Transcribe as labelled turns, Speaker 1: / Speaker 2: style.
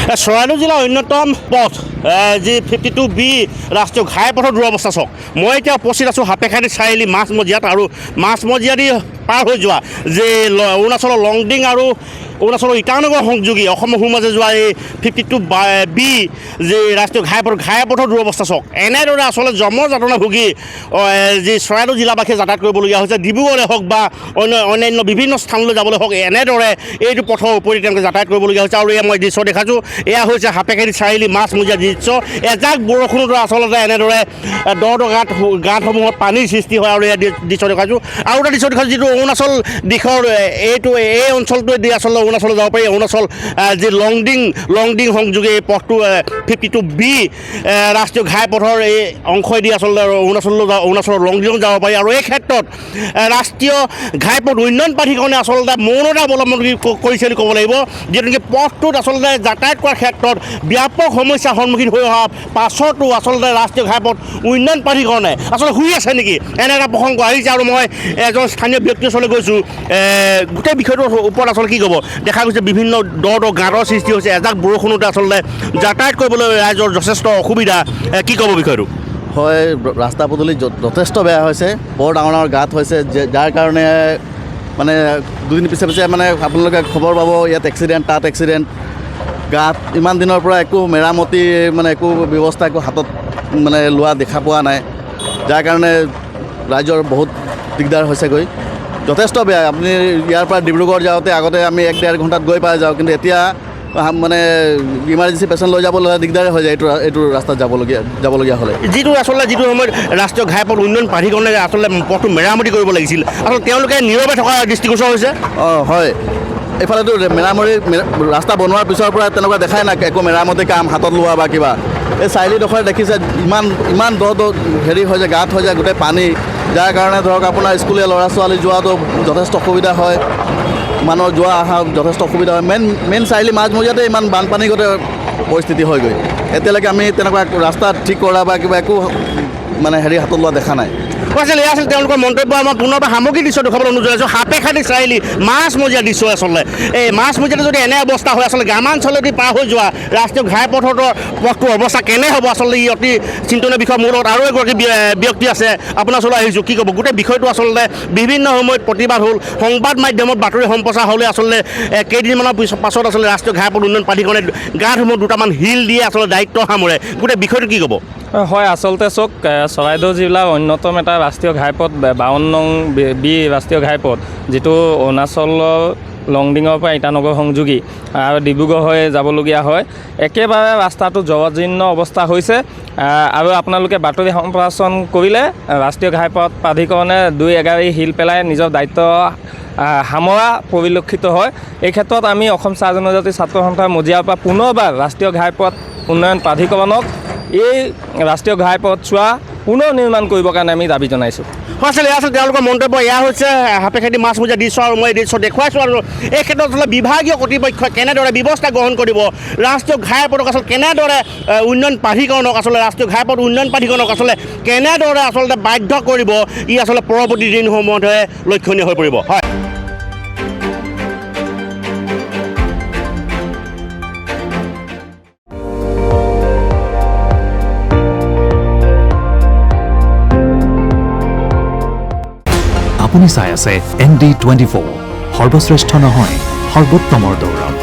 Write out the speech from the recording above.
Speaker 1: চৰাইদেউ জিলাৰ অন্যতম পথ যি 52B ৰাষ্ট্ৰীয় ঘাইপথৰ দুৰৱস্থা চাওক। মই এতিয়া উপস্থিত আছোঁ সাপেখাতী চাৰিআলি মাজমজিয়াত আৰু মাজমজিয়াদি পাৰ হৈ যোৱা যে অৰুণাচলৰ লংডিং আৰু অৰুণাচলৰ ইটানগৰ সংযোগী অসমৰ সোঁমাজে যোৱা এই 52B যি ৰাষ্ট্ৰীয় ঘাইপথৰ দুৰৱস্থা চাওক। এনেদৰে আচলতে যাতনা ভুগি যি চৰাইদেউ জিলাবাসীয়ে যাতায়াত কৰিবলগীয়া হৈছে। ডিব্ৰুগড়ে হওক বা অন্যান্য বিভিন্ন স্থানলৈ যাবলৈ হওক এনেদৰে এইটো পথৰ ওপৰি তেওঁলোকে যাতায়াত কৰিবলগীয়া হৈছে। আৰু এয়া মই দৃশ্য দেখাইছোঁ, এয়া হৈছে সাপেখাতী চাৰিআলি মাজমজিয়া দৃশ্য। এজাক বৰষুণতো আচলতে এনেদৰে দ গাঁতসমূহত পানীৰ সৃষ্টি হয় আৰু এয়া দৃশ্য দেখাইছোঁ। আৰু এটা দৃশ্য দেখাইছোঁ যিটো অৰুণাচল দিশৰ এই অঞ্চলটোৱে দি আচলতে অৰুণাচল যাব পাৰি। অৰুণাচল যি লংডিং সংযোগী এই পথটো 52B ৰাষ্ট্ৰীয় ঘাইপথৰ এই অংশই দি আচলতে অৰুণাচলৰ লংডিং যাব পাৰি। আৰু এই ক্ষেত্ৰত ৰাষ্ট্ৰীয় ঘাইপথ উন্নয়ন প্ৰাধিকৰণে আচলতে মৌনতা অৱলম্বন কৰিছে বুলি ক'ব লাগিব। যিহেতু নেকি পথটোত আচলতে যাতায়াত কৰাৰ ক্ষেত্ৰত ব্যাপক সমস্যাৰ সন্মুখীন হৈ অহা পাছতো আচলতে ৰাষ্ট্ৰীয় ঘাইপথ উন্নয়ন প্ৰাধিকৰণে আচলতে শুই আছে নেকি এনে এটা প্ৰসংগ আহিছে। আৰু মই এজন স্থানীয় ব্যক্তিৰ ওচৰলৈ গৈছোঁ, গোটেই বিষয়টোৰ ওপৰত আচলতে কি ক'ব। দেখা গৈছে বিভিন্ন গাঁতৰ সৃষ্টি হৈছে। এজাক বৰষুণতে আচলতে যাতায়াত কৰিবলৈ ৰাইজৰ যথেষ্ট অসুবিধা। কি ক'ব বিষয়টো?
Speaker 2: হয়, ৰাস্তা পদূলি যথেষ্ট বেয়া হৈছে, বৰ ডাঙৰ গাঁত হৈছে, যাৰ কাৰণে মানে দুদিন পিছে মানে আপোনালোকে খবৰ পাব ইয়াত এক্সিডেণ্ট তাত এক্সিডেণ্ট। গাঁত ইমান দিনৰ পৰা একো মেৰামতি মানে একো ব্যৱস্থা একো হাতত মানে লোৱা দেখা পোৱা নাই, যাৰ কাৰণে ৰাইজৰ বহুত দিগদাৰ হৈছেগৈ। যথেষ্ট বেয়া। আপুনি ইয়াৰ পৰা ডিব্ৰুগড় যাওঁতে আগতে আমি 1-1.5 ঘণ্টাত গৈ পাই যাওঁ, কিন্তু এতিয়া মানে ইমাৰ্জেঞ্চি পেচেণ্ট লৈ যাবলৈ দিগদাৰে হৈ যায় এইটো ৰাস্তাত যাবলগীয়া হ'লে। যিটো
Speaker 1: সময়ত ৰাষ্ট্ৰীয় ঘাইপথ উন্নয়ন প্ৰাধিকৰণে আচলতে পথটো মেৰামতি কৰিব লাগিছিল, আচলতে তেওঁলোকে নীৰৱে থকা দৃষ্টিগোচৰ হৈছে। হয়,
Speaker 2: এইফালেতো ৰাস্তা বনোৱাৰ পিছৰ পৰা তেনেকুৱা দেখাই নাই একো মেৰামতি কাম হাতত লোৱা বা কিবা। এই চাৰিআলিডোখৰ দেখিছে ইমান দ হেৰি হৈ যায়, গাঁত হৈ যায়, গোটেই পানী, যাৰ কাৰণে ধৰক আপোনাৰ স্কুলীয়া ল'ৰা ছোৱালী যোৱাটো যথেষ্ট অসুবিধা হয়, মানুহৰ যোৱা অহা যথেষ্ট অসুবিধা হয়। মেইন চাৰিআলি মাজমজিয়াতে ইমান বানপানীগতে পৰিস্থিতি হয়গৈ। এতিয়ালৈকে আমি তেনেকুৱা ৰাস্তা ঠিক কৰা বা কিবা একো মানে হাতত লোৱা দেখা নাই।
Speaker 1: এয়া আছিল তেওঁলোকৰ মন্তব্য। আমাৰ পুনৰবাৰ সামগ্ৰিক দৃশ্য দেখুৱাবলৈ অনুৰোধ জনাইছোঁ। সাপেখাতী চাৰিআলি মাজমজিয়া দৃশ্য আচলতে এই মাজমজিয়াতে যদি এনে অৱস্থা হয়, আচলতে গ্ৰামাঞ্চলেদি পাৰ হৈ যোৱা ৰাষ্ট্ৰীয় ঘাইপথৰ পথটোৰ অৱস্থা কেনে হ'ব আচলতে ই অতি চিন্তনীয় বিষয়। মোৰ লগত আৰু এগৰাকী ব্যক্তি আছে, আপোনাৰ ওচৰলৈ আহিছোঁ। কি ক'ব? গোটেই বিষয়টো আচলতে বিভিন্ন সময়ত প্ৰতিবাদ হ'ল, সংবাদ মাধ্যমত বাতৰি সম্প্ৰচাৰ হ'লে আচলতে কেইদিনমানৰ পাছত আচলতে ৰাষ্ট্ৰীয় ঘাইপথ উন্নয়ন প্ৰাধিকৰণে গাঁতসমূহ দুটামান শিল দিয়ে আচলতে দায়িত্ব সামৰে। গোটেই বিষয়টো কি ক'ব?
Speaker 3: হয়, আচলতে চাওক, চৰাইদেউ জিলাৰ অন্যতম এটা ৰাষ্ট্ৰীয় ঘাইপথ 52 নং B ৰাষ্ট্ৰীয় ঘাইপথ, যিটো অৰুণাচলৰ লংডিঙৰ পৰা ইটানগৰ সংযোগী আৰু ডিব্ৰুগড় হৈ যাবলগীয়া হয়। একেবাৰে ৰাস্তাটো জৰাজীৰ্ণ অৱস্থা হৈছে। আৰু আপোনালোকে বাতৰি সম্প্ৰচাৰ কৰিলে ৰাষ্ট্ৰীয় ঘাইপথ প্ৰাধিকৰণে 2 শিল পেলাই নিজৰ দায়িত্ব সামৰা পৰিলক্ষিত হয়। এই ক্ষেত্ৰত আমি অসম চাহ জনজাতি ছাত্ৰ সন্থাৰ মজিয়াৰ পৰা পুনৰবাৰ ৰাষ্ট্ৰীয় ঘাইপথ উন্নয়ন প্ৰাধিকৰণক এই ৰাষ্ট্ৰীয় ঘাইপথ চোৱা পুনৰ নিৰ্মাণ কৰিবৰ কাৰণে আমি দাবী জনাইছোঁ।
Speaker 1: আচলতে এয়া আছিল তেওঁলোকৰ মন্তব্য। এয়া হৈছে সাপেখাতী মাজমজিয়া দৃশ্য আৰু মই এই দৃশ্য দেখুৱাইছোঁ। আৰু এই ক্ষেত্ৰত আচলতে বিভাগীয় কৰ্তৃপক্ষই কেনেদৰে ব্যৱস্থা গ্ৰহণ কৰিব, ৰাষ্ট্ৰীয় ঘাইপথক আচলতে কেনেদৰে উন্নয়ন প্ৰাধিকৰণক আচলতে ৰাষ্ট্ৰীয় ঘাইপথ উন্নয়ন প্ৰাধিকৰণক আচলতে কেনেদৰে আচলতে বাধ্য কৰিব, ই আচলতে পৰৱৰ্তী দিনসমূহতহে লক্ষণীয় হৈ পৰিব। হয়,
Speaker 4: আপুনি চাই আছে ND24, সৰ্বশ্ৰেষ্ঠ নহয় সৰ্বোত্তমৰ দৌৰত।